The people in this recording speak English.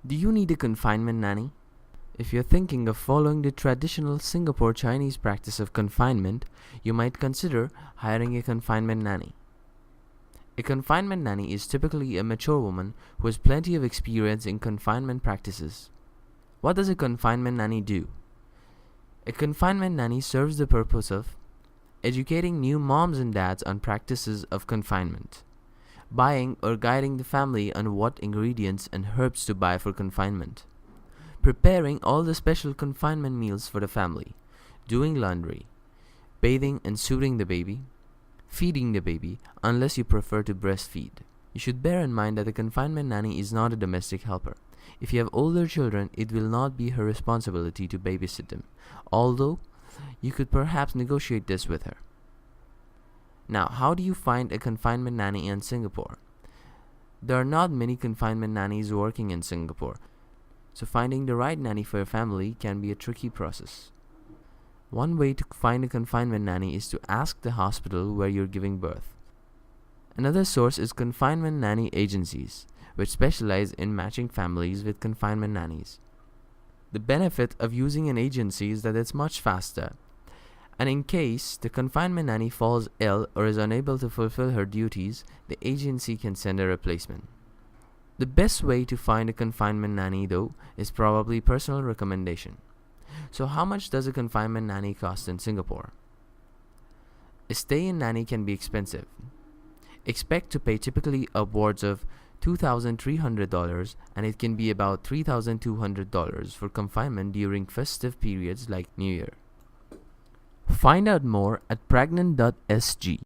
Do you need a confinement nanny? If you're thinking of following the traditional Singapore Chinese practice of confinement, you might consider hiring a confinement nanny. A confinement nanny is typically a mature woman who has plenty of experience in confinement practices. What does a confinement nanny do? A confinement nanny serves the purpose of educating new moms and dads on practices of confinement, buying or guiding the family on what ingredients and herbs to buy for confinement, preparing all the special confinement meals for the family, doing laundry, bathing and soothing the baby, feeding the baby unless you prefer to breastfeed. You should bear in mind that the confinement nanny is not a domestic helper. If you have older children, it will not be her responsibility to babysit them, although you could perhaps negotiate this with her. Now, how do you find a confinement nanny in Singapore? There are not many confinement nannies working in Singapore, so finding the right nanny for your family can be a tricky process. One way to find a confinement nanny is to ask the hospital where you're giving birth. Another source is confinement nanny agencies, which specialize in matching families with confinement nannies. The benefit of using an agency is that it's much faster, and in case the confinement nanny falls ill or is unable to fulfill her duties, the agency can send a replacement. The best way to find a confinement nanny, though, is probably personal recommendation. So how much does a confinement nanny cost in Singapore? A stay-in nanny can be expensive. Expect to pay typically upwards of $2,300, and it can be about $3,200 for confinement during festive periods like New Year. Find out more at pregnant.sg.